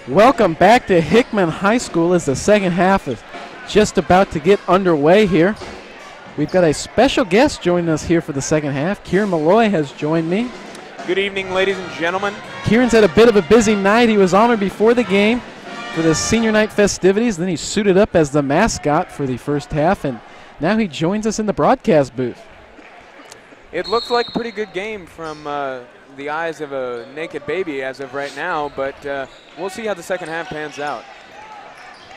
Welcome back to Hickman High School as the second half is just about to get underway here. We've got a special guest joining us here for the second half. Kieran Malloy has joined me. Good evening, ladies and gentlemen. Kieran's had a bit of a busy night. He was honored before the game for the senior night festivities. Then he suited up as the mascot for the first half, and now he joins us in the broadcast booth. It looks like a pretty good game from the eyes of a naked baby as of right now, but we'll see how the second half pans out.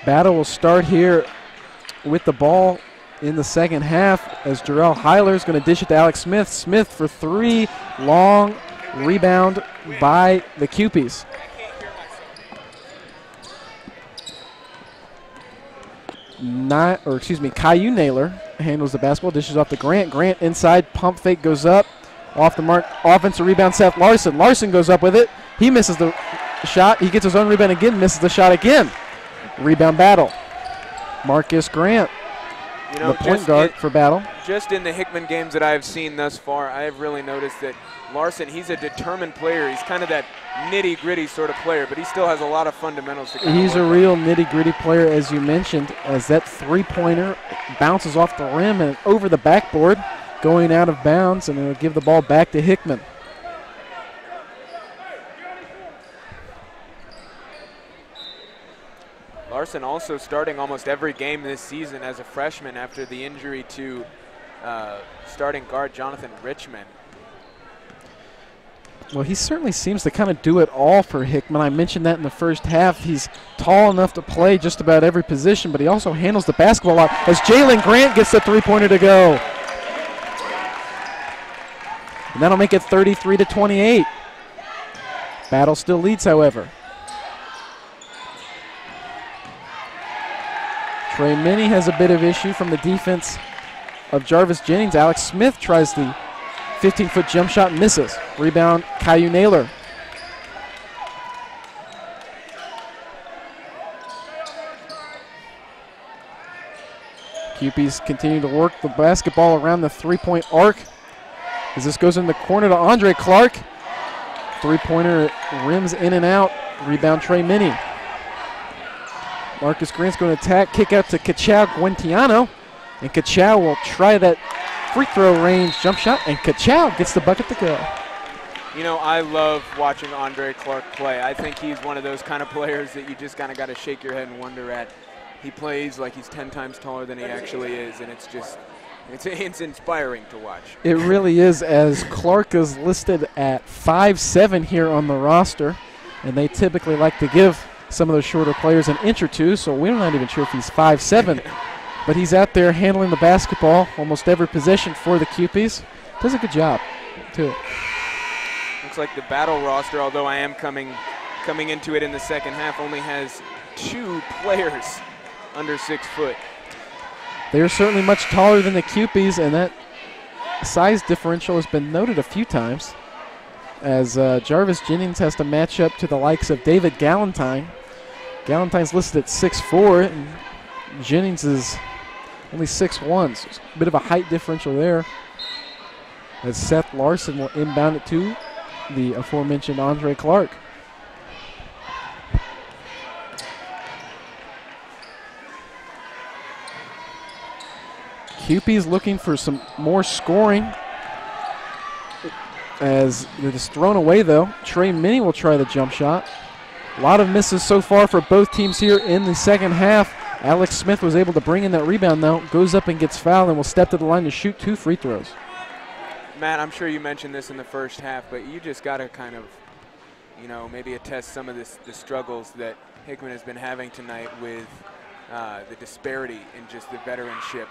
Battle will start here with the ball in the second half as Jarrell Heiler is going to dish it to Alex Smith. Smith for three, long rebound by the Cupies. Caillou Naylor handles the basketball, dishes off to Grant. Grant inside, pump fake goes up. Off the mark, offensive rebound, Seth Larson. Larson goes up with it. He misses the shot. He gets his own rebound again, misses the shot again. Rebound Battle. Marcus Grant, the point guard for Battle. Just in the Hickman games that I've seen thus far, I have really noticed that Larson, he's a determined player. He's kind of that nitty-gritty sort of player, but he still has a lot of fundamentals to kind He's a real nitty-gritty player, as you mentioned, as that three-pointer bounces off the rim and over the backboard, going out of bounds, and it'll give the ball back to Hickman. Larson also starting almost every game this season as a freshman after the injury to starting guard Jonathan Richmond. Well, he certainly seems to kind of do it all for Hickman. I mentioned that in the first half. He's tall enough to play just about every position, but he also handles the basketball a lot as Jalen Grant gets the three-pointer to go. And that'll make it 33-28. Battle still leads, however. Trey Minnie has a bit of issue from the defense of Jarvis Jennings. Alex Smith tries the 15-foot jump shot and misses. Rebound, Caillou Naylor. Cupies continue to work the basketball around the three-point arc as this goes in the corner to Andre Clark. Three-pointer rims in and out. Rebound, Trey Minnie. Marcus Grant's going to attack, kick out to Cachao Guentiano, and Cachao will try that free throw range jump shot, and Cachao gets the bucket to go. You know, I love watching Andre Clark play. I think he's one of those kind of players that you just kind of got to shake your head and wonder at. He plays like he's 10 times taller than he actually is, and it's just, it's inspiring to watch. It really is, as Clark is listed at 5'7" here on the roster, and they typically like to give some of those shorter players an inch or two, so we're not even sure if he's 5'7". But he's out there handling the basketball almost every possession for the Cupies. Does a good job, too. Looks like the Battle roster, although I am coming into it in the second half, only has 2 players under 6 foot. They are certainly much taller than the Cupies, and that size differential has been noted a few times, as Jarvis Jennings has to match up to the likes of David Galentine. Galentine's listed at 6'4", and Jennings is only 6'1", so it's a bit of a height differential there. As Seth Larson will inbound it to the aforementioned Andre Clark. Cupies looking for some more scoring, as they're just thrown away, though. Trey Minnie will try the jump shot. A lot of misses so far for both teams here in the second half. Alex Smith was able to bring in that rebound, though. Goes up and gets fouled and will step to the line to shoot 2 free throws. Matt, I'm sure you mentioned this in the first half, but you just got to kind of, you know, maybe attest some of the struggles that Hickman has been having tonight with the disparity in just the veteranship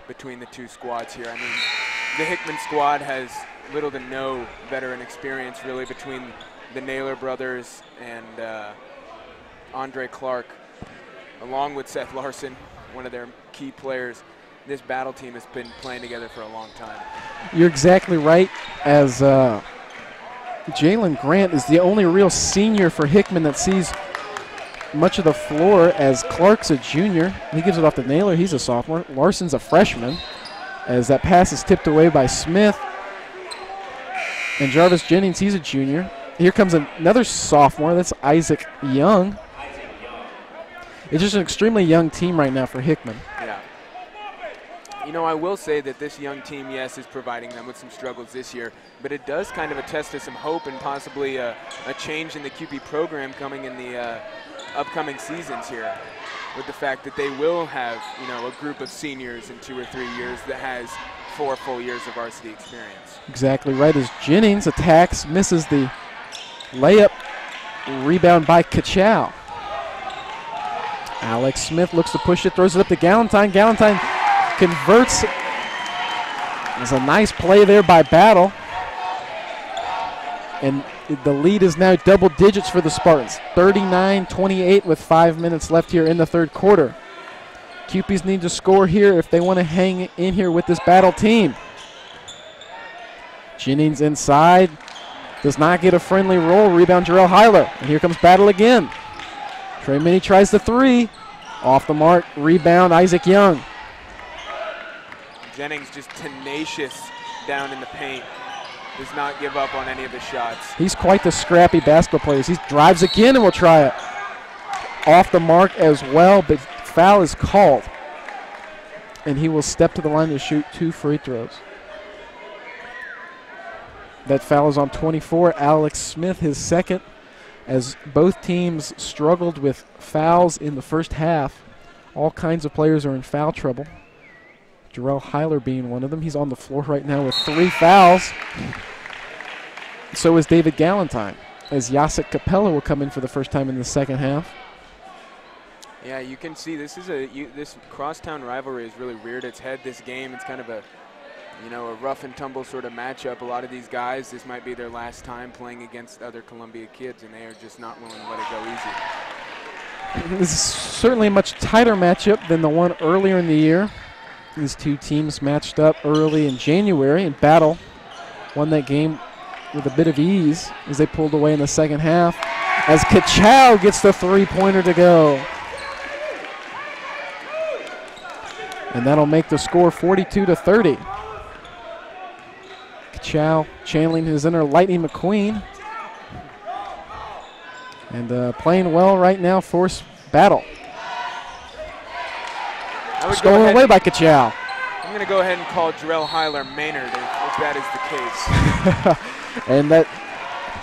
between the 2 squads here. I mean, the Hickman squad has little to no veteran experience really between the Naylor brothers and Andre Clark, along with Seth Larson, one of their key players. This Battle team has been playing together for a long time. You're exactly right, as Jalen Grant is the only real senior for Hickman that sees much of the floor, as Clark's a junior. He gives it off to Naylor. He's a sophomore. Larson's a freshman, as that pass is tipped away by Smith. And Jarvis Jennings, he's a junior. Here comes another sophomore. That's Isaac Young. it's just an extremely young team right now for Hickman. Yeah. You know, I will say that this young team, yes, is providing them with some struggles this year, but it does kind of attest to some hope and possibly a change in the QB program coming in the upcoming seasons here, with the fact that they will have, you know, a group of seniors in 2 or 3 years that has 4 full years of varsity experience. Exactly right, as Jennings attacks, misses the layup, rebound by Kachow. Alex Smith looks to push it, throws it up to Galentine. Galentine converts. There's a nice play there by Battle. And the lead is now double digits for the Spartans, 39-28 with 5 minutes left here in the third quarter. Cupies need to score here if they want to hang in here with this Battle team. Jennings inside, does not get a friendly roll. Rebound Jarrell Heiler, and here comes Battle again. Trey Minnie tries the three, off the mark. Rebound Isaac Young. Jennings just tenacious down in the paint. Does not give up on any of his shots. He's quite the scrappy basketball player. He drives again and will try it. Off the mark as well, but foul is called. And he will step to the line to shoot 2 free throws. That foul is on 24. Alex Smith, his second, as both teams struggled with fouls in the first half. All kinds of players are in foul trouble. Jarrell Heiler being one of them. He's on the floor right now with 3 fouls. So is David Galentine, as Jacek Capella will come in for the first time in the second half. Yeah, you can see this is this crosstown rivalry has really reared its head this game. It's kind of a, you know, a rough and tumble sort of matchup. A lot of these guys, this might be their last time playing against other Columbia kids, and they are just not willing to let it go easy. This is certainly a much tighter matchup than the one earlier in the year. These two teams matched up early in January, and Battle won that game with a bit of ease as they pulled away in the second half, as Kachow gets the three-pointer to go. And that'll make the score 42-30. Kachow channeling his inner Lightning McQueen. And playing well right now for Battle. Stolen away by Kachow. I'm going to go ahead and call Jarrell Heiler Maynard if that is the case. And that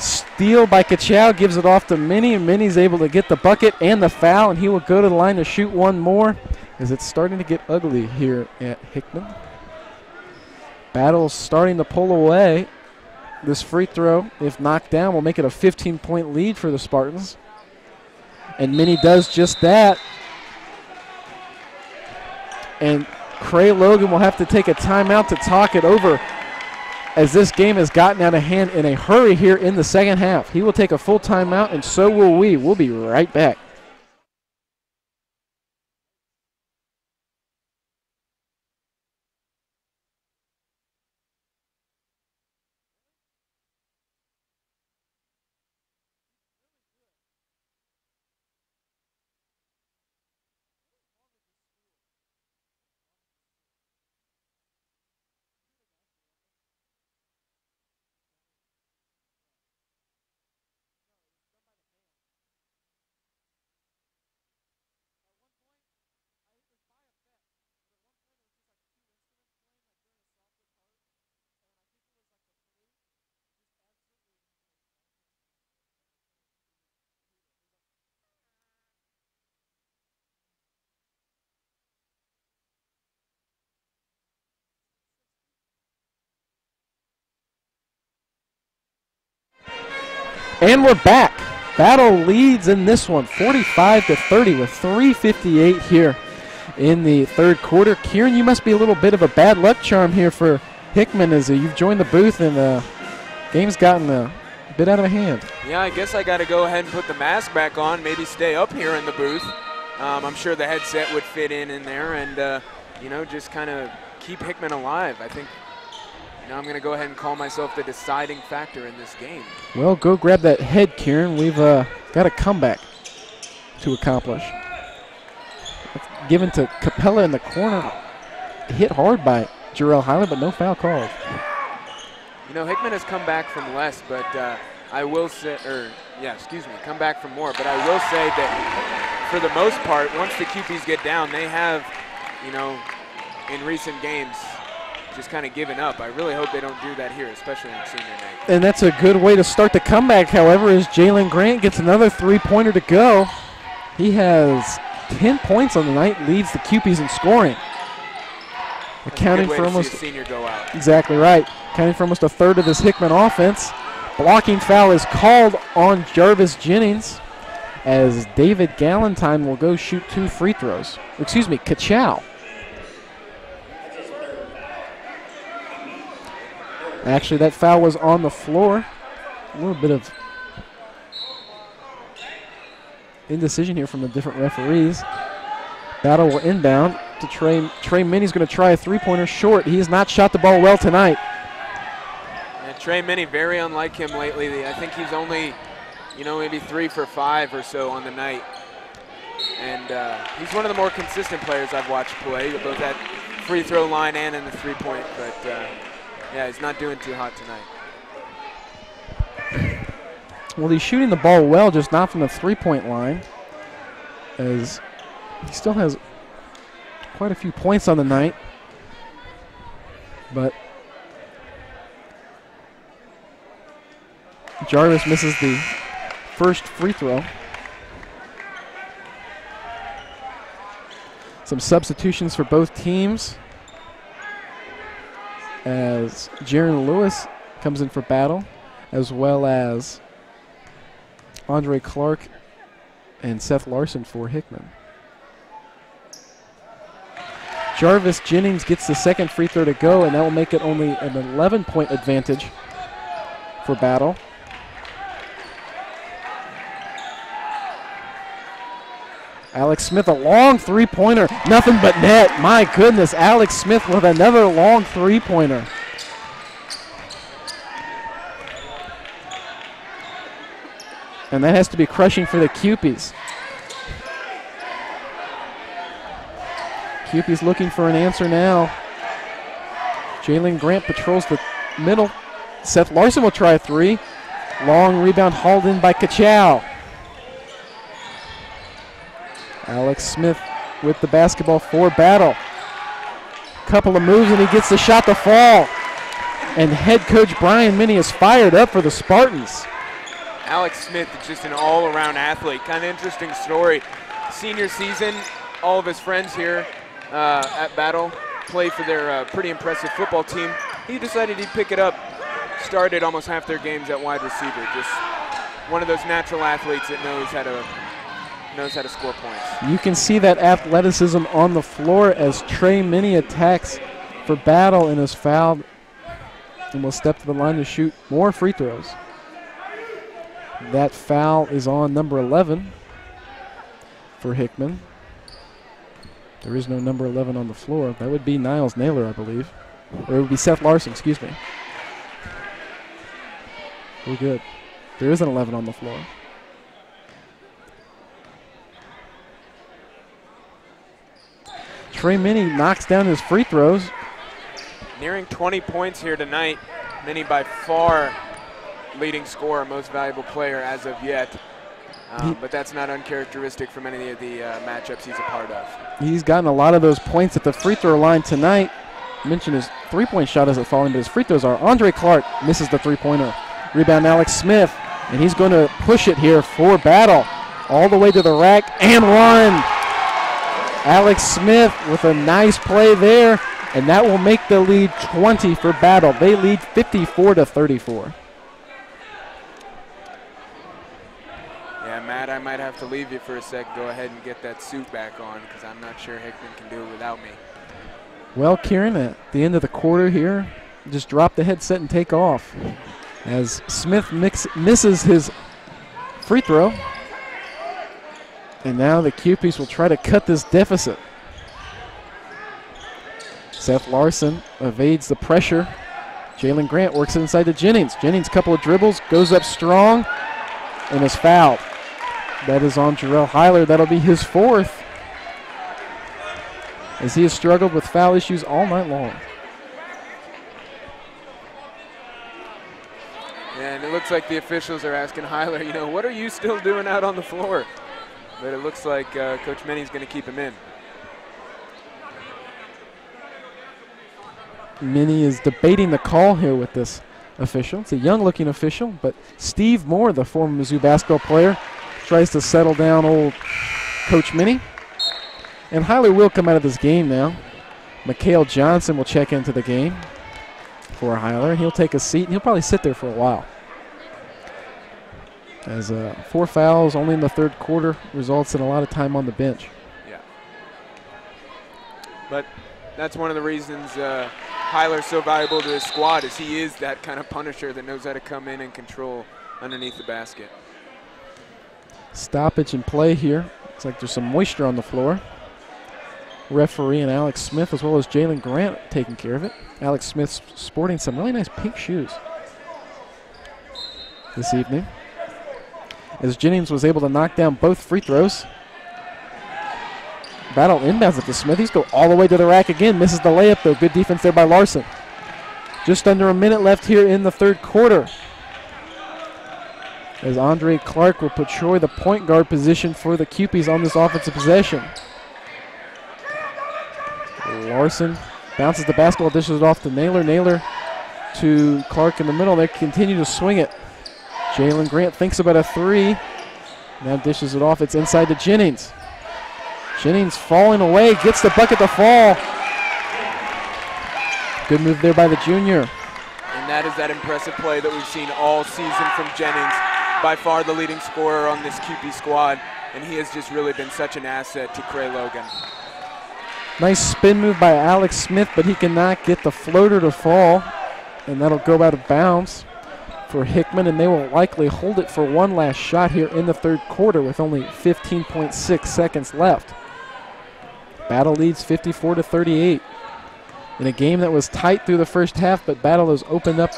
steal by Kachow gives it off to Minnie, and Minnie's able to get the bucket and the foul, and he will go to the line to shoot one more, as it's starting to get ugly here at Hickman. Battle's starting to pull away. This free throw, if knocked down, will make it a 15-point lead for the Spartans. And Minnie does just that. And Cray Logan will have to take a timeout to talk it over, as this game has gotten out of hand in a hurry here in the second half. He will take a full timeout, and so will we. We'll be right back. And we're back. Battle leads in this one, 45-30 with 3:58 here in the third quarter. Kieran, you must be a little bit of a bad luck charm here for Hickman, as you've joined the booth and the game's gotten a bit out of hand. Yeah, I guess I got to go ahead and put the mask back on, maybe stay up here in the booth. I'm sure the headset would fit in there and, you know, just kind of keep Hickman alive. I think now I'm going to go ahead and call myself the deciding factor in this game. Well, go grab that head, Kieran. We've got a comeback to accomplish. Given to Capella in the corner. Hit hard by Jarrell Heiler, but no foul called. You know, Hickman has come back from less, but I will say, come back from more. But I will say that for the most part, once the QPs get down, they have, you know, in recent games, just kind of given up. I really hope they don't do that here, especially on senior night. And that's a good way to start the comeback, however, as Jalen Grant gets another three-pointer to go. He has 10 points on the night, leads the QPs in scoring. Accounting for almost a senior go out. Exactly right. Accounting for almost a third of this Hickman offense. Blocking foul is called on Jarvis Jennings as David Galentine will go shoot 2 free throws. Excuse me, Kachow. Actually, that foul was on the floor. A little bit of indecision here from the different referees. Battle will inbound to Trey. Trey Minnie's going to try a three-pointer short. He has not shot the ball well tonight. And Trey Minnie, very unlike him lately. I think he's only, you know, maybe 3 for 5 or so on the night. And he's one of the more consistent players I've watched play, both at free throw line and in the three-point. But yeah, he's not doing too hot tonight. Well, he's shooting the ball well, just not from the three-point line, as he still has quite a few points on the night. But Jarvis misses the first free throw. Some substitutions for both teams, as Jaron Lewis comes in for Battle, as well as Andre Clark and Seth Larson for Hickman. Jarvis Jennings gets the second free throw to go, and that will make it only an 11-point advantage for Battle. Alex Smith, a long three-pointer, nothing but net. My goodness, Alex Smith with another long three-pointer. And that has to be crushing for the QPs. QP's looking for an answer now. Jalen Grant patrols the middle. Seth Larson will try a three. Long rebound hauled in by Kachow. Alex Smith with the basketball for Battle. Couple of moves and he gets the shot to fall. And head coach Brian Minnie is fired up for the Spartans. Alex Smith is just an all-around athlete. Kind of interesting story. Senior season, all of his friends here at Battle play for their pretty impressive football team. He decided he'd pick it up. Started almost half their games at wide receiver. Just one of those natural athletes that knows how to score points. You can see that athleticism on the floor as Trey Minnie attacks for Battle and is fouled and will step to the line to shoot more free throws. That foul is on number 11 for Hickman. There is no number 11 on the floor. That would be Niles Naylor, I believe. Or it would be Seth Larson, excuse me. We're good. There is an 11 on the floor. Trey Minnie knocks down his free throws. Nearing 20 points here tonight. Minnie by far leading scorer, most valuable player as of yet. But that's not uncharacteristic from any of the matchups he's a part of. He's gotten a lot of those points at the free throw line tonight. I mentioned his three-point shot isn't falling, but his free throws are. Andre Clark misses the three-pointer. Rebound Alex Smith, and he's going to push it here for Battle. All the way to the rack and run. Alex Smith with a nice play there, and that will make the lead 20 for Battle. They lead 54-34. Yeah, Matt, I might have to leave you for a sec. Go ahead and get that suit back on because I'm not sure Hickman can do it without me. Well, Kieran, at the end of the quarter here, just drop the headset and take off as Smith misses his free throw. And now the QPs will try to cut this deficit. Seth Larson evades the pressure. Jalen Grant works inside to Jennings. Jennings, couple of dribbles, goes up strong, and is fouled. That is on Jarrell Heiler. That'll be his fourth, as he has struggled with foul issues all night long. Yeah, and it looks like the officials are asking Heiler, you know, what are you still doing out on the floor? but it looks like Coach Minnie's going to keep him in. Minnie is debating the call here with this official. It's a young-looking official, but Steve Moore, the former Mizzou basketball player, tries to settle down old Coach Minnie. And Hyler will come out of this game now. Mikhail Johnson will check into the game for Hyler. He'll take a seat, and he'll probably sit there for a while. As 4 fouls only in the third quarter results in a lot of time on the bench. Yeah. But that's one of the reasons Hyler's so valuable to his squad, is he is that kind of punisher that knows how to come in and control underneath the basket. Stoppage and play here. Looks like there's some moisture on the floor. Referee and Alex Smith, as well as Jalen Grant, taking care of it. Alex Smith's sporting some really nice pink shoes this evening, as Jennings was able to knock down both free throws. Battle inbounds it to Smith. He's go all the way to the rack again. Misses the layup, though. Good defense there by Larson. Just under a minute left here in the third quarter, as Andre Clark will patrol the point guard position for the Cupies on this offensive possession. Larson bounces the basketball, dishes it off to Naylor. Naylor to Clark in the middle. They continue to swing it. Jalen Grant thinks about a three. Now dishes it off. It's inside to Jennings. Jennings falling away, gets the bucket to fall. Good move there by the junior. And that is that impressive play that we've seen all season from Jennings. By far the leading scorer on this QP squad, and he has just really been such an asset to Cray Logan. Nice spin move by Alex Smith, but he cannot get the floater to fall, and that'll go out of bounds for Hickman, and they will likely hold it for one last shot here in the third quarter with only 15.6 seconds left. Battle leads 54-38 in a game that was tight through the first half, but Battle has opened up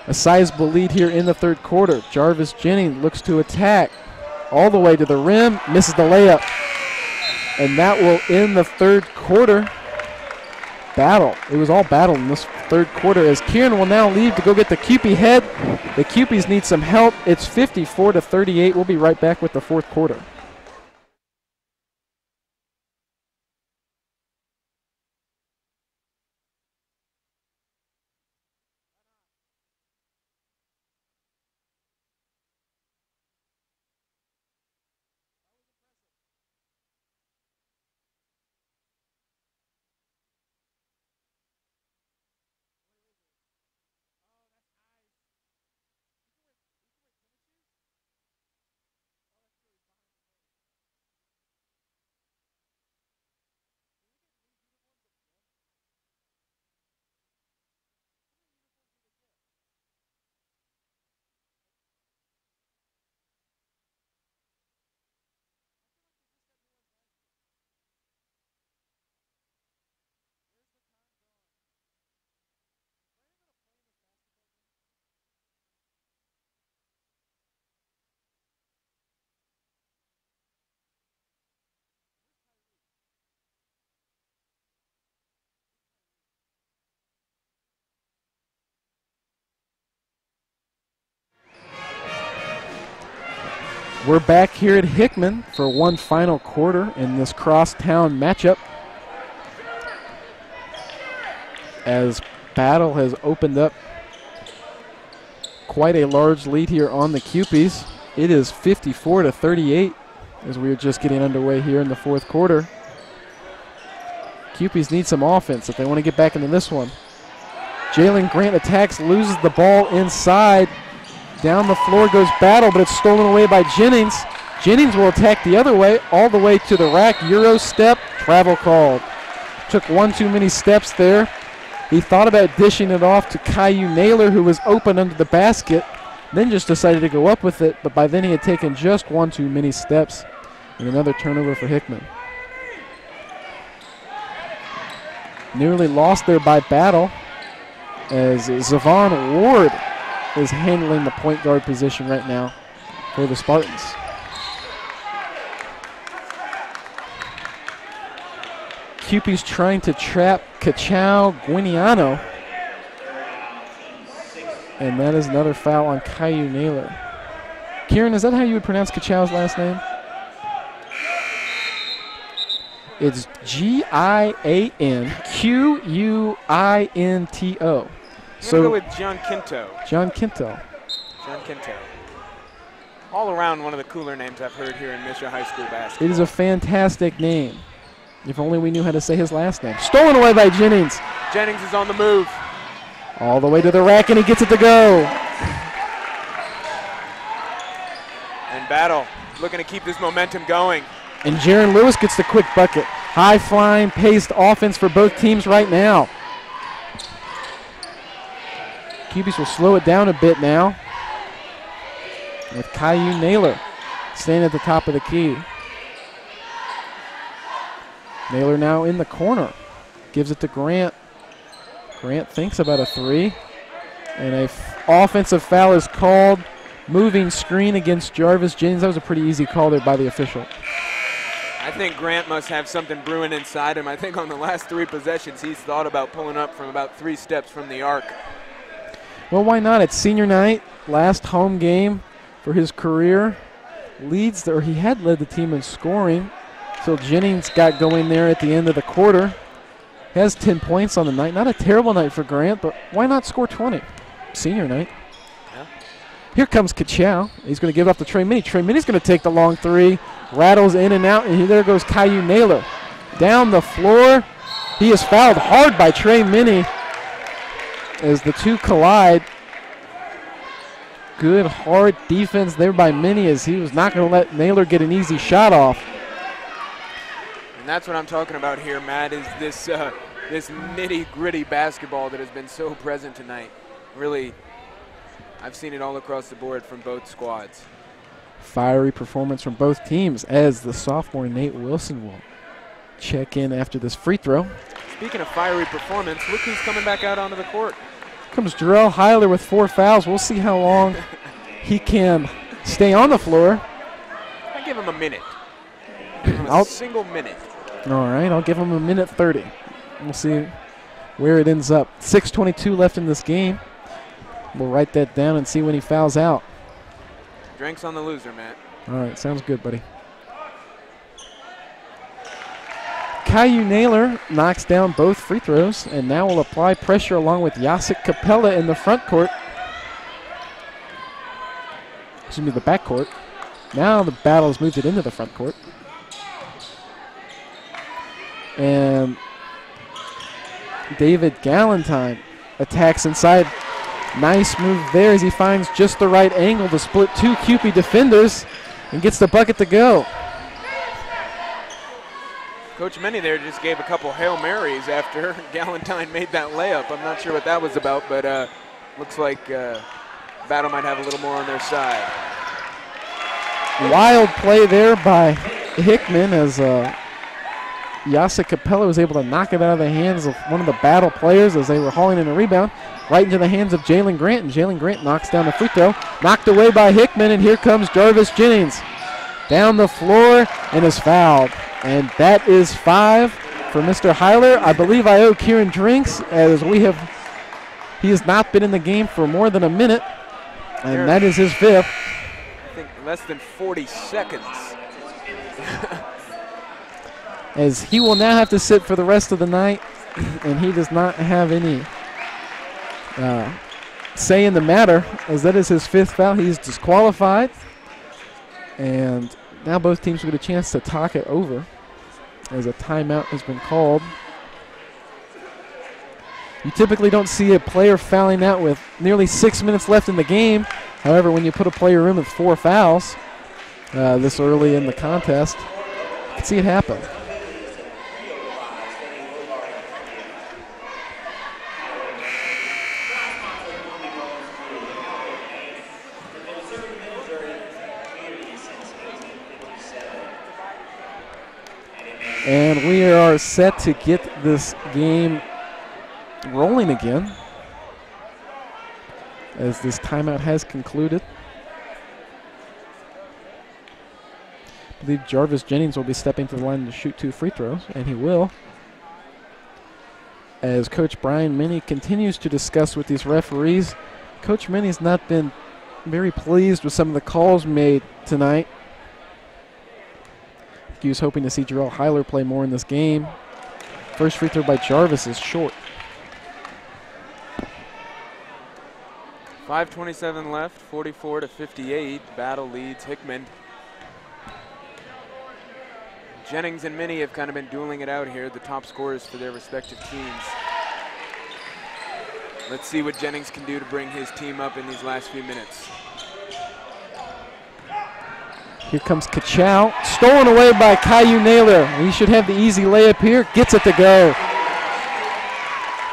a sizable lead here in the third quarter. Jarvis Jennings looks to attack all the way to the rim, misses the layup. And that will end the third quarter. Battle. It was all battle in this third quarter, as Kieran will now leave to go get the Cupie head. The Cupies need some help. It's 54-38. We'll be right back with the fourth quarter. We're back here at Hickman for one final quarter in this crosstown matchup, as Battle has opened up quite a large lead here on the Cupies. It is 54-38 as we are just getting underway here in the fourth quarter. Cupies need some offense if they want to get back into this one. Jalen Grant attacks, loses the ball inside. Down the floor goes Battle, but it's stolen away by Jennings. Jennings will attack the other way, all the way to the rack. Euro step, travel called. Took one too many steps there. He thought about dishing it off to Caillou Naylor, who was open under the basket, then just decided to go up with it, but by then he had taken just one too many steps. And another turnover for Hickman. Nearly lost there by Battle, as Zavon Ward is handling the point guard position right now for the Spartans. Cupies trying to trap Cachao Guiniano. And that is another foul on Caillou Naylor. Kieran, is that how you would pronounce Cachao's last name? It's Gianquinto. I'm going to go with John Quinto. John Quinto. John Quinto. All around one of the cooler names I've heard here in Misha High School basketball. It is a fantastic name. If only we knew how to say his last name. Stolen away by Jennings. Jennings is on the move. All the way to the rack, and he gets it to go. And Battle looking to keep this momentum going. And Jaron Lewis gets the quick bucket. High-flying, paced offense for both teams right now. Cubies will slow it down a bit now, with Caillou Naylor staying at the top of the key. Naylor now in the corner. Gives it to Grant. Grant thinks about a three. And an offensive foul is called. Moving screen against Jarvis Jennings. That was a pretty easy call there by the official. I think Grant must have something brewing inside him. I think on the last 3 possessions, he's thought about pulling up from about 3 steps from the arc. Well, why not? It's senior night, last home game for his career. He had led the team in scoring. So Jennings got going there at the end of the quarter. Has 10 points on the night. Not a terrible night for Grant, but why not score 20? Senior night. Yeah. Here comes Kachow. He's going to give it up to Trey Minnie. Trey Minnie's going to take the long three. Rattles in and out, and there goes Caillou Naylor. Down the floor. He is fouled hard by Trey Minnie as the two collide. Good, hard defense there by Minnie as he was not going to let Naylor get an easy shot off. And that's what I'm talking about here, Matt, is this nitty-gritty basketball that has been so present tonight. Really, I've seen it all across the board from both squads. Fiery performance from both teams as the sophomore Nate Wilson will check in after this free throw. Speaking of fiery performance, look who's coming back out onto the court. Comes Jarrell Heiler with 4 fouls. We'll see how long he can stay on the floor. I give him a minute. Give him a single minute. All right, I'll give him a minute 30. We'll see where it ends up. 6:22 left in this game. We'll write that down and see when he fouls out. Drinks on the loser, Matt. All right, sounds good, buddy. Caillou Naylor knocks down both free throws and now will apply pressure along with Jacek Capella in the front court. Excuse me, the back court. Now the battle has moved it into the front court. And David Galentine attacks inside. Nice move there as he finds just the right angle to split 2 CUPE defenders and gets the bucket to go. Coach Minnie there just gave a couple Hail Marys after Galentine made that layup. I'm not sure what that was about, but looks like Battle might have a little more on their side. Wild play there by Hickman as Jacek Capella was able to knock it out of the hands of one of the Battle players as they were hauling in a rebound right into the hands of Jalen Grant, and Jalen Grant knocks down the free throw. Knocked away by Hickman, and here comes Jarvis Jennings down the floor and is fouled. And that is 5 for Mr. Heiler. I believe I owe Kieran drinks as he has not been in the game for more than a minute, and that is his 5th. I think less than 40 seconds. As he will now have to sit for the rest of the night, and he does not have any say in the matter, as that is his 5th foul. He's disqualified, and now both teams will get a chance to talk it over as a timeout has been called. You typically don't see a player fouling out with nearly 6 minutes left in the game. However, when you put a player in with 4 fouls this early in the contest, you can see it happen. And we are set to get this game rolling again as this timeout has concluded. I believe Jarvis Jennings will be stepping to the line to shoot 2 free throws, and he will. As Coach Brian Minnie continues to discuss with these referees, Coach Minnie's not been very pleased with some of the calls made tonight. He was hoping to see Jarrell Heiler play more in this game. First free throw by Jarvis is short. 5:27 left, 44-58. Battle leads Hickman. Jennings and Minnie have kind of been dueling it out here, the top scorers for their respective teams. Let's see what Jennings can do to bring his team up in these last few minutes. Here comes Kachow, stolen away by Caillou Naylor. He should have the easy layup here, gets it to go.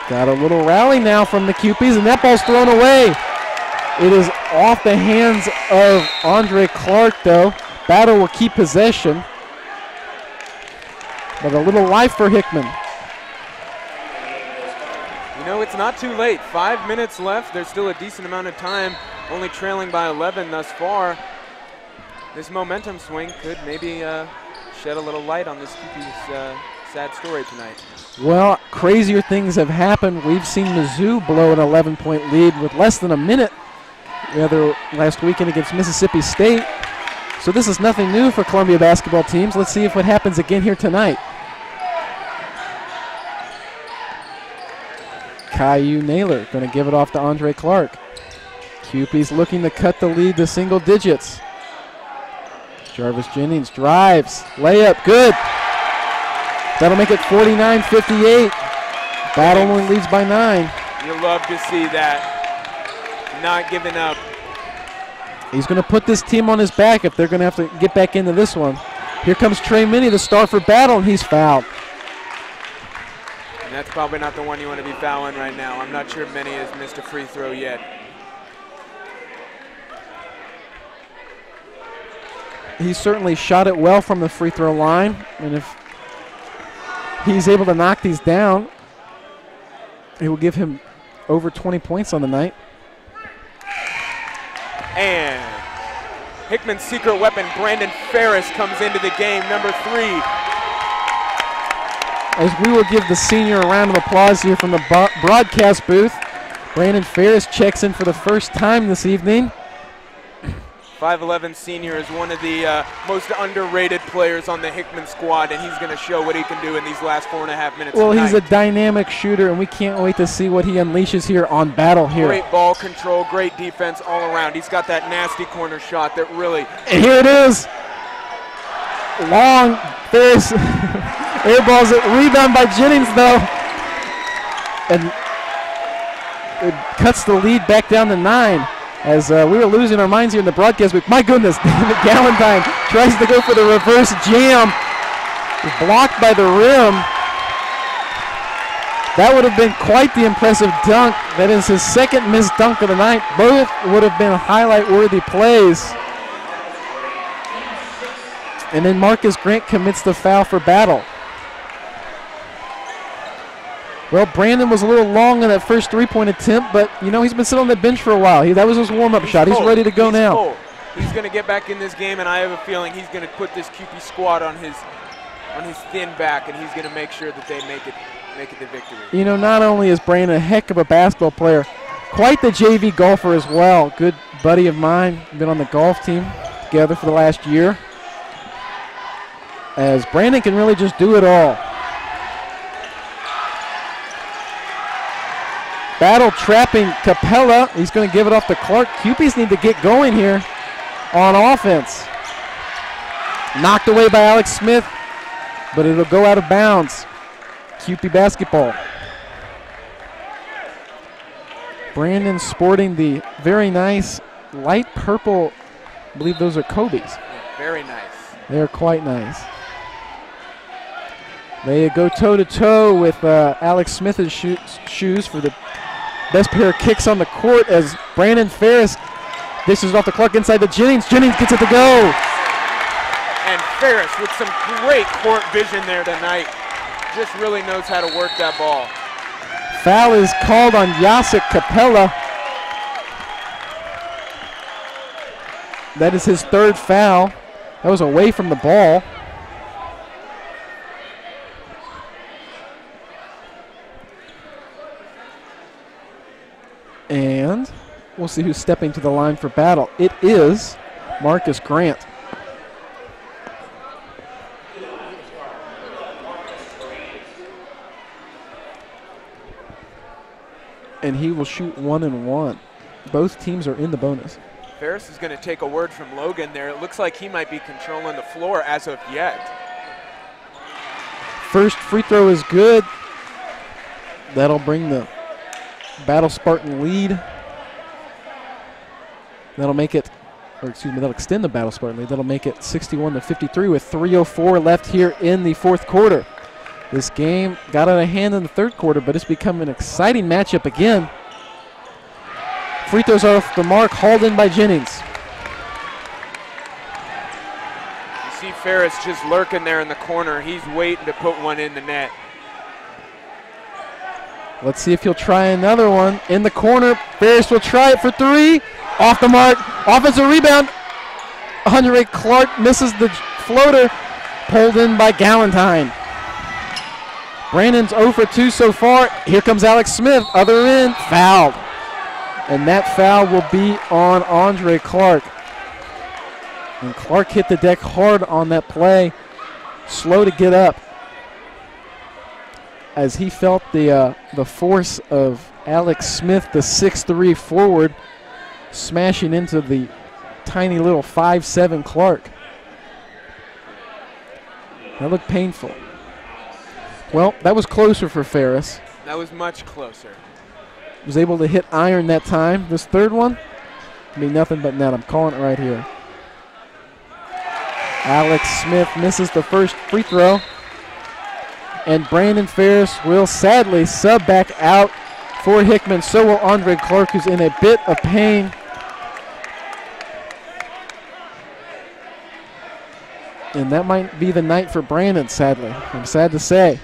Got a little rally now from the Cupies, and that ball's thrown away. It is off the hands of Andre Clark, though. Battle will keep possession. But a little life for Hickman. You know, it's not too late. 5 minutes left. There's still a decent amount of time, only trailing by 11 thus far. This momentum swing could maybe shed a little light on this Cupies sad story tonight. Well, crazier things have happened. We've seen Mizzou blow an 11-point lead with less than a minute the other last weekend against Mississippi State. So this is nothing new for Columbia basketball teams. Let's see if it happens again here tonight. Caillou Naylor going to give it off to Andre Clark. Cupies looking to cut the lead to single digits. Jarvis Jennings drives, layup, good. That'll make it 49-58. Battle only leads by 9. You love to see that. Not giving up. He's going to put this team on his back if they're going to have to get back into this one. Here comes Trey Minnie, the star for Battle, and he's fouled. And that's probably not the one you want to be fouling right now. I'm not sure Minnie has missed a free throw yet. He certainly shot it well from the free throw line, and if he's able to knock these down, it will give him over 20 points on the night. And Hickman's secret weapon, Brandon Ferris, comes into the game, number 3. As we will give the senior a round of applause here from the broadcast booth, Brandon Ferris checks in for the first time this evening. 5'11" senior is one of the most underrated players on the Hickman squad, and he's going to show what he can do in these last 4.5 minutes. Well, tonight. He's a dynamic shooter, and we can't wait to see what he unleashes here on Battle here. Great ball control, great defense all around. He's got that nasty corner shot that really... And here it is. Long, Ferris airballs it, rebound by Jennings, though. And it cuts the lead back down to 9. As we were losing our minds here in the broadcast booth. My goodness, David Galentine tries to go for the reverse jam. Blocked by the rim. That would have been quite the impressive dunk. That is his second missed dunk of the night. Both would have been highlight-worthy plays. And then Marcus Grant commits the foul for Battle. Well, Brandon was a little long on that first three-point attempt, but, you know, he's been sitting on the bench for a while. That was his warm-up shot. He's ready to go now. Cold. He's going to get back in this game, and I have a feeling he's going to put this QP squad on his thin back, and he's going to make sure that they make it the victory. You know, not only is Brandon a heck of a basketball player, quite the JV golfer as well. Good buddy of mine. Been on the golf team together for the last year. As Brandon can really just do it all. Battle trapping Capella. He's going to give it off to Clark. Cupies need to get going here on offense. Knocked away by Alex Smith, but it'll go out of bounds. Cupie basketball. Brandon sporting the very nice light purple, I believe those are Kobe's. Yeah, very nice. They're quite nice. They go toe-to-toe with Alex Smith's shoes for the best pair of kicks on the court as Brandon Ferris dishes off to Clark inside to Jennings. Jennings gets it to go. And Ferris with some great court vision there tonight. Just really knows how to work that ball. Foul is called on Jacek Capella. That is his third foul. That was away from the ball. And we'll see who's stepping to the line for Battle. It is Marcus Grant. And he will shoot 1 and 1. Both teams are in the bonus. Ferris is going to take a word from Logan there. It looks like he might be controlling the floor as of yet. First free throw is good. That'll bring the Battle Spartan lead. That'll make it, or excuse me, that'll extend the Battle Spartan lead. That'll make it 61-53 with 3:04 left here in the fourth quarter. This game got out of hand in the third quarter, but it's become an exciting matchup again. Free throws are off the mark, hauled in by Jennings. You see Ferris just lurking there in the corner. He's waiting to put one in the net. Let's see if he'll try another one. In the corner, Ferris will try it for 3. Off the mark, offensive rebound. Andre Clark misses the floater, pulled in by Galentine. Brandon's 0 for 2 so far. Here comes Alex Smith, other end, fouled. And that foul will be on Andre Clark. And Clark hit the deck hard on that play, slow to get up, as he felt the force of Alex Smith, the 6'3" forward, smashing into the tiny little 5'7" Clark. That looked painful. Well, that was closer for Ferris. That was much closer. Was able to hit iron that time. This third one, I mean nothing but net. I'm calling it right here. Alex Smith misses the first free throw. And Brandon Ferris will sadly sub back out for Hickman. So will Andre Clark, who's in a bit of pain. And that might be the night for Brandon, sadly. I'm sad to say.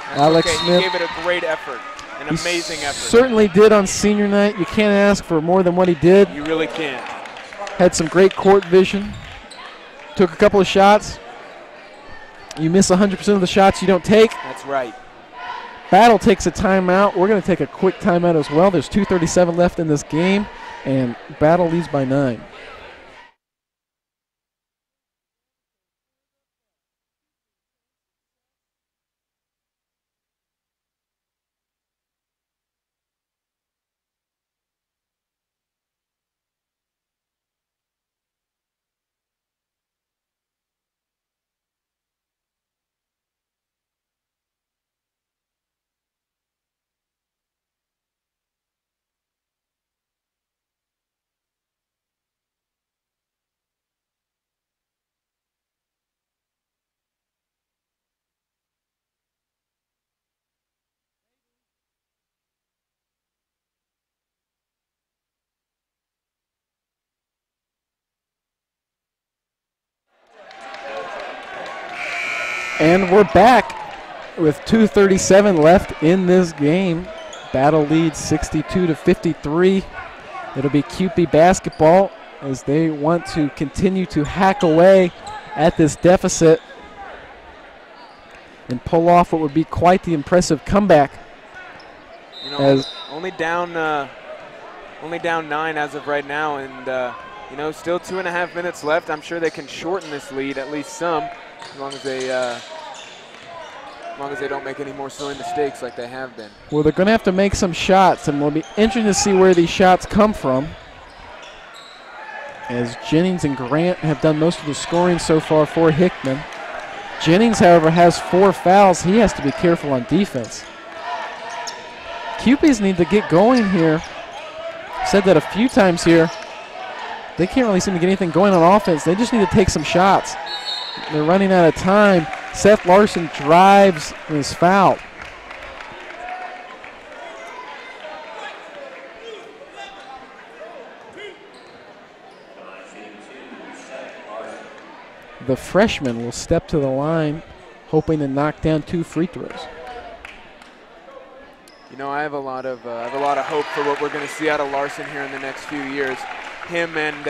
That's Alex okay. Smith. He gave it a great effort, an amazing effort. Certainly did on senior night. You can't ask for more than what he did. You really can't. Had some great court vision. Took a couple of shots. You miss 100% of the shots you don't take. That's right. Battle takes a timeout. We're going to take a quick timeout as well. There's 2:37 left in this game, and Battle leads by 9. And we're back with 2:37 left in this game. Battle leads 62-53. It'll be QP basketball as they want to continue to hack away at this deficit and pull off what would be quite the impressive comeback. You know, only down 9 as of right now, and you know, still 2.5 minutes left. I'm sure they can shorten this lead at least some, as long as they don't make any more silly mistakes like they have been. Well, they're going to have to make some shots, and we'll be interesting to see where these shots come from, as Jennings and Grant have done most of the scoring so far for Hickman. Jennings, however, has 4 fouls. He has to be careful on defense. QPs need to get going here. Said that a few times here. They can't really seem to get anything going on offense. They just need to take some shots. They're running out of time. Seth Larson drives and is fouled. The freshman will step to the line, hoping to knock down 2 free throws. You know, I have a lot of hope for what we're going to see out of Larson here in the next few years. Him and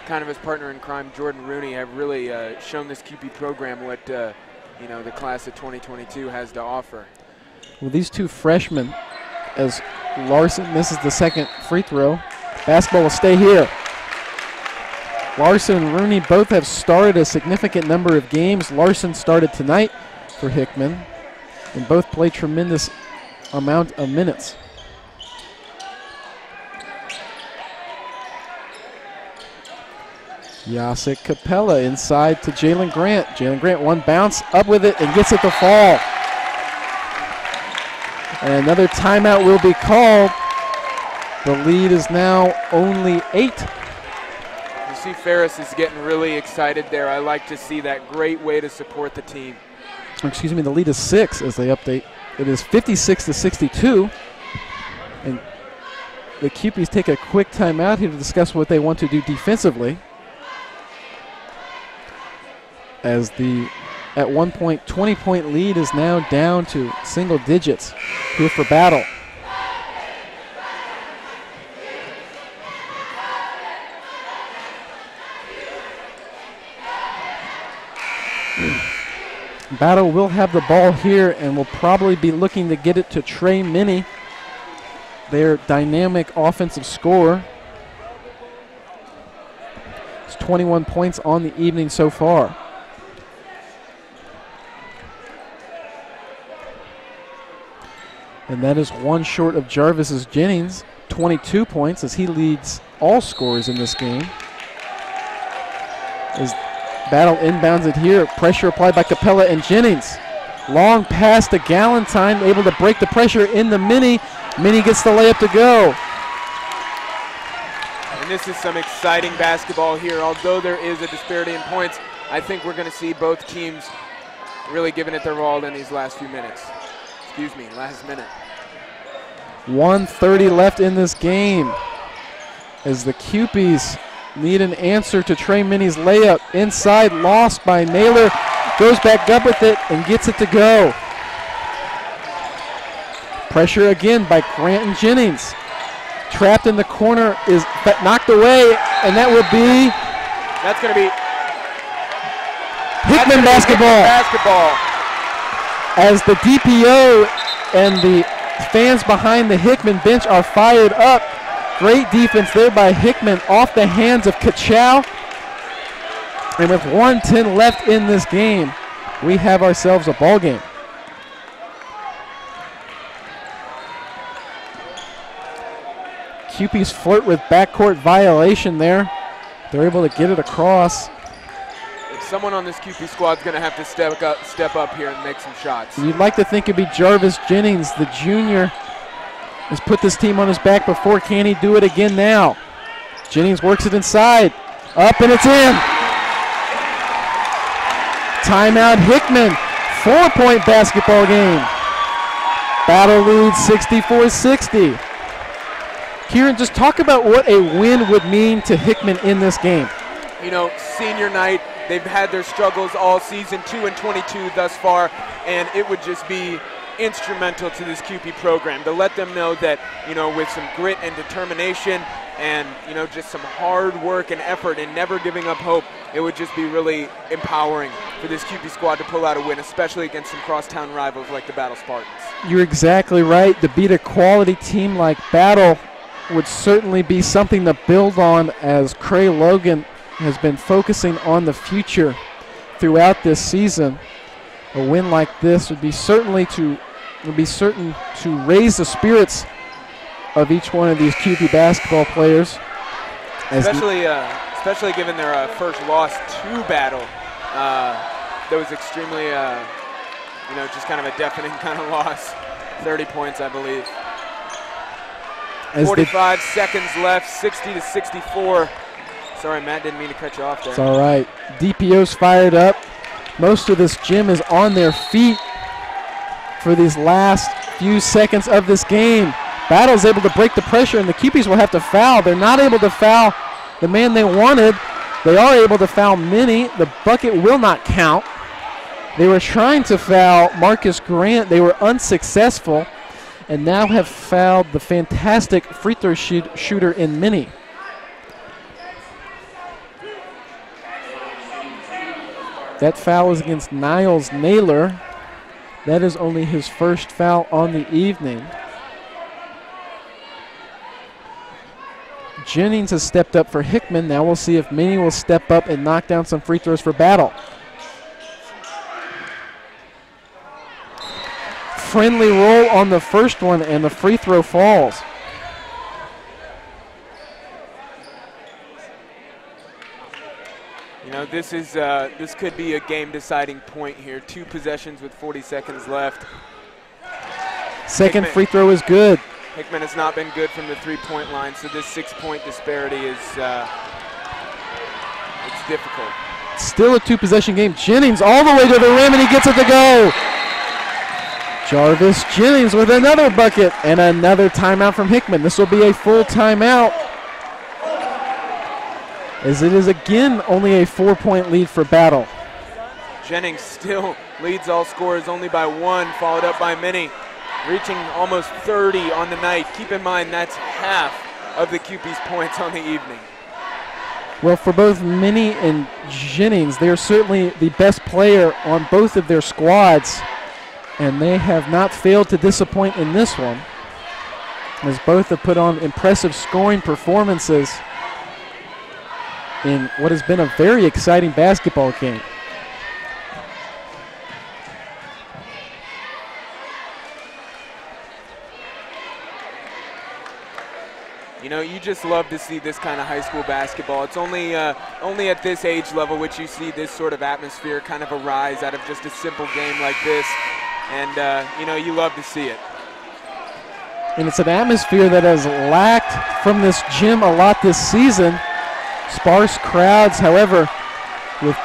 kind of his partner in crime, Jordan Rooney, have really shown this QP program what you know, the class of 2022 has to offer. Well, these 2 freshmen, as Larson misses the second free throw, basketball will stay here. Larson and Rooney both have started a significant number of games. Larson started tonight for Hickman, and both play tremendous amount of minutes. Jacek Capella inside to Jalen Grant. Jalen Grant one bounce, up with it, and gets it to fall. And another timeout will be called. The lead is now only 8. You see Ferris is getting really excited there. I like to see that. Great way to support the team. Excuse me, the lead is 6 as they update. It is 56-62. And the Cupies take a quick timeout here to discuss what they want to do defensively. As the, at one point, 20-point lead is now down to single digits here for Battle. Battle will have the ball here and will probably be looking to get it to Trey Minnie, their dynamic offensive scorer. It's 21 points on the evening so far. And that is one short of Jarvis's Jennings, 22 points as he leads all scorers in this game. As Battle inbounds it here, pressure applied by Capella and Jennings. Long pass to Galentine, able to break the pressure in the Minnie. Minnie gets the layup to go. And this is some exciting basketball here. Although there is a disparity in points, I think we're going to see both teams really giving it their all in these last few minutes. Excuse me, last minute. 1:30 left in this game as the Cupies need an answer to Trey Minnie's layup. Inside, lost by Naylor. Goes back up with it and gets it to go. Pressure again by Grant and Jennings. Trapped in the corner, is knocked away, and that will be... That's going to be... Hickman basketball. As the DPO and the fans behind the Hickman bench are fired up. Great defense there by Hickman off the hands of Kachow. And with 1:10 left in this game, we have ourselves a ball game. Cupies flirt with backcourt violation there. They're able to get it across. Someone on this QP squad is going to have to step up here and make some shots. You'd like to think it'd be Jarvis Jennings, the junior, has put this team on his back before. Can he do it again now? Jennings works it inside. Up and it's in. Timeout Hickman. 4-point basketball game. Battle leads 64-60. Kieran, just talk about what a win would mean to Hickman in this game. You know, senior night, they've had their struggles all season, 2-22 thus far, and it would just be instrumental to this QP program to let them know that, you know, with some grit and determination and, you know, just some hard work and effort and never giving up hope, it would just be really empowering for this QP squad to pull out a win, especially against some crosstown rivals like the Battle Spartans. You're exactly right. To beat a quality team like Battle would certainly be something to build on, as Cray Logan has been focusing on the future throughout this season. A win like this would be certain to raise the spirits of each one of these QP basketball players. Especially given their first loss to Battle. That was extremely, you know, just kind of a deafening kind of loss. 30 points, I believe. 45 seconds left, 60-64. Sorry, Matt, didn't mean to cut you off there. It's all right. DPO's fired up. Most of this gym is on their feet for these last few seconds of this game. Battle's able to break the pressure, and the Cupies will have to foul. They're not able to foul the man they wanted. They are able to foul Minnie. The bucket will not count. They were trying to foul Marcus Grant. They were unsuccessful, and now have fouled the fantastic free throw shooter in Minnie. That foul is against Niles Naylor. That is only his first foul on the evening. Jennings has stepped up for Hickman. Now we'll see if Minnie will step up and knock down some free throws for Battle. Friendly roll on the first one, and the free throw falls. You know, this could be a game-deciding point here. 2 possessions with 40 seconds left. Second free throw is good. Hickman has not been good from the 3-point line, so this 6-point disparity is it's difficult. Still a 2-possession game. Jennings all the way to the rim, and he gets it to go. Jarvis Jennings with another bucket and another timeout from Hickman. This will be a full timeout, as it is again only a 4-point lead for Battle. Jennings still leads all scorers only by 1, followed up by Minnie, reaching almost 30 on the night. Keep in mind that's half of the QP's points on the evening. Well, for both Minnie and Jennings, they are certainly the best player on both of their squads, and they have not failed to disappoint in this one, as both have put on impressive scoring performances in what has been a very exciting basketball game. You know, you just love to see this kind of high school basketball. It's only at this age level which you see this sort of atmosphere kind of arise out of just a simple game like this. And, you know, you love to see it. And it's an atmosphere that has lacked from this gym a lot this season. Sparse crowds, however, with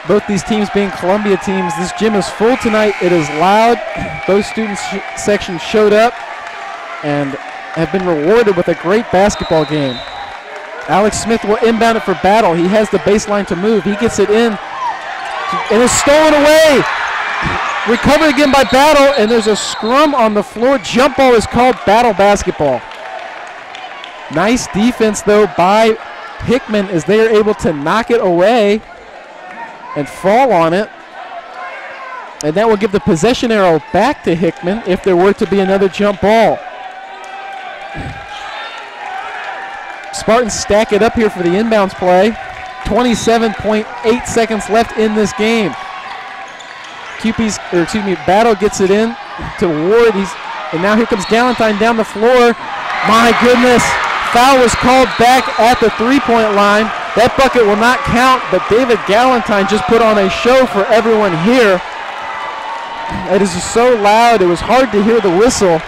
both these teams being Columbia teams, this gym is full tonight. It is loud. Those student sections showed up and have been rewarded with a great basketball game. Alex Smith will inbound it for Battle. He has the baseline to move. He gets it in, and it's stolen away. Recovered again by Battle, and there's a scrum on the floor. Jump ball is called. Battle basketball. Nice defense, though, by Hickman, as they are able to knock it away and fall on it. And that will give the possession arrow back to Hickman if there were to be another jump ball. Spartans stack it up here for the inbounds play. 27.8 seconds left in this game. Battle gets it in to Ward. And now here comes Galentine down the floor. My goodness, foul was called back at the 3-point line. That bucket will not count, but David Galentine just put on a show for everyone here. It is just so loud, it was hard to hear the whistle.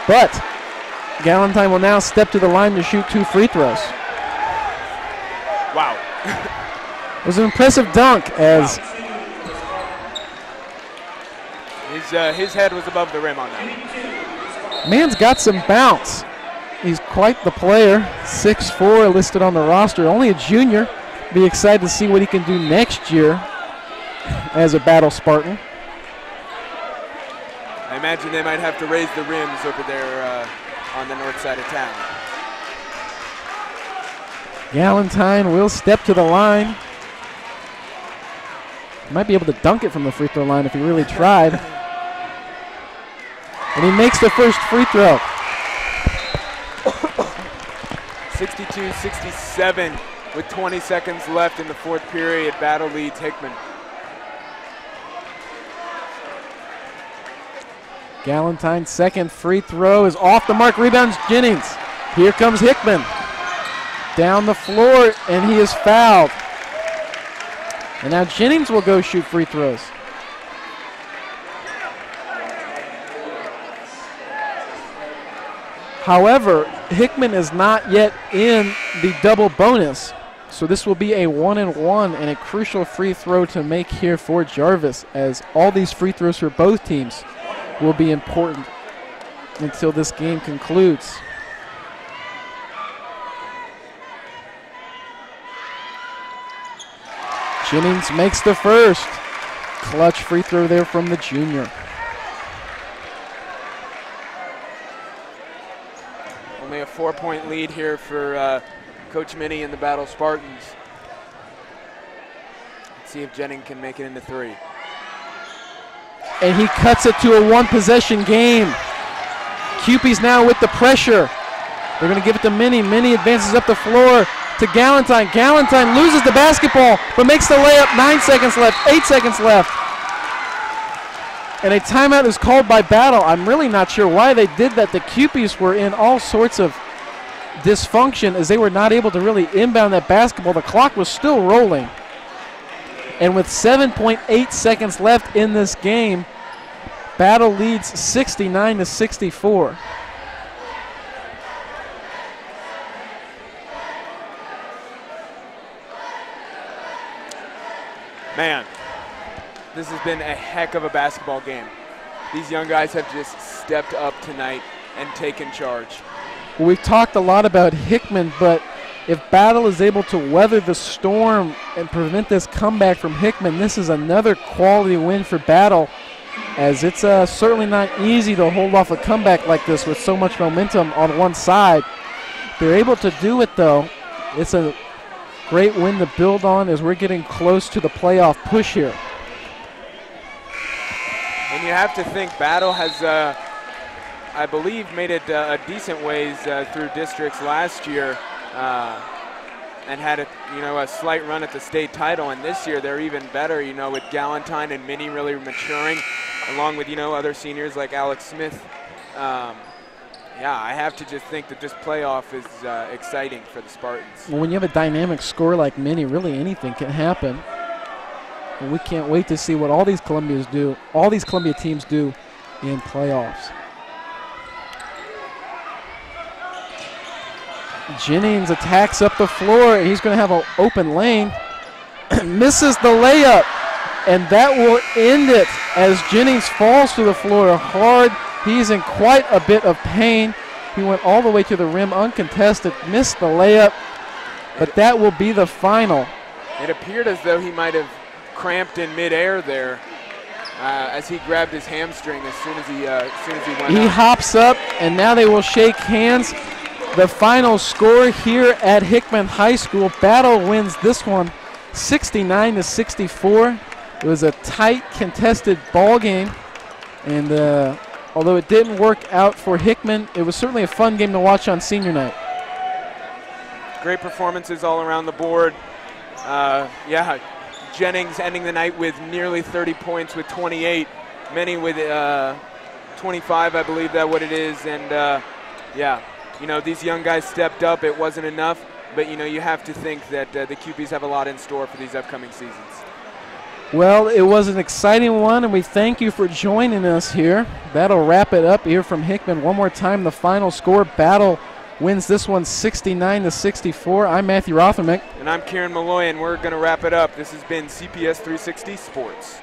But Galentine will now step to the line to shoot 2 free throws. Wow. It was an impressive dunk, as his head was above the rim on that. Man's got some bounce. He's quite the player. 6'4", listed on the roster. Only a junior. Be excited to see what he can do next year as a Battle Spartan. I imagine they might have to raise the rims over there on the north side of town. Galentine will step to the line. Might be able to dunk it from the free throw line if he really tried. And he makes the first free throw. 62-67 with 20 seconds left in the 4th period. Battle leads Hickman. Galentine's second free throw is off the mark. Rebounds Jennings. Here comes Hickman. Down the floor, and he is fouled. And now Jennings will go shoot free throws. However, Hickman is not yet in the double bonus, so this will be a 1-and-1 and a crucial free throw to make here for Jarvis, as all these free throws for both teams will be important until this game concludes. Jennings makes the first. Clutch free throw there from the junior. Only a 4-point lead here for Coach Minnie and the Battle Spartans. Let's see if Jennings can make it into 3. And he cuts it to a 1-possession game. Cupie's now with the pressure. They're going to give it to Minnie. Minnie advances up the floor to Galentine. Galentine loses the basketball, but makes the layup. 9 seconds left, 8 seconds left. And a timeout is called by Battle. I'm really not sure why they did that. The Cupies were in all sorts of dysfunction as they were not able to really inbound that basketball. The clock was still rolling. And with 7.8 seconds left in this game, Battle leads 69-64. Man, this has been a heck of a basketball game. These young guys have just stepped up tonight and taken charge. Well, we've talked a lot about Hickman, but if Battle is able to weather the storm and prevent this comeback from Hickman, this is another quality win for Battle, as it's certainly not easy to hold off a comeback like this with so much momentum on one side. They're able to do it, though. It's a great win to build on as we're getting close to the playoff push here. And you have to think Battle has, I believe, made it a decent ways through districts last year and had a slight run at the state title. And this year they're even better, with Galentine and Minnie really maturing, along with, other seniors like Alex Smith. Yeah, I have to just think that this playoff is exciting for the Spartans. Well, when you have a dynamic score like Minnie, really anything can happen. And we can't wait to see what all these Columbia teams do in playoffs. Jennings attacks up the floor, and he's going to have an open lane. Misses the layup, and that will end it as Jennings falls to the floor hard. He's in quite a bit of pain. He went all the way to the rim uncontested, missed the layup, but that will be the final. It appeared as though he might have cramped in midair there as he grabbed his hamstring as soon as he went He out. hops up, and now they will shake hands. The final score here at Hickman High School. Battle wins this one 69-64. It was a tight, contested ball game, and although it didn't work out for Hickman, it was certainly a fun game to watch on senior night. Great performances all around the board. Yeah, Jennings ending the night with nearly 30 points with 28. Minnie with 25, I believe that's what it is. And yeah, these young guys stepped up. It wasn't enough, but you have to think that the QPs have a lot in store for these upcoming seasons. Well, it was an exciting one, and we thank you for joining us here. That'll wrap it up here from Hickman. One more time, the final score. Battle wins this one 69-64. I'm Matthew Rothermick. And I'm Kieran Malloy, and we're going to wrap it up. This has been CPS 360 Sports.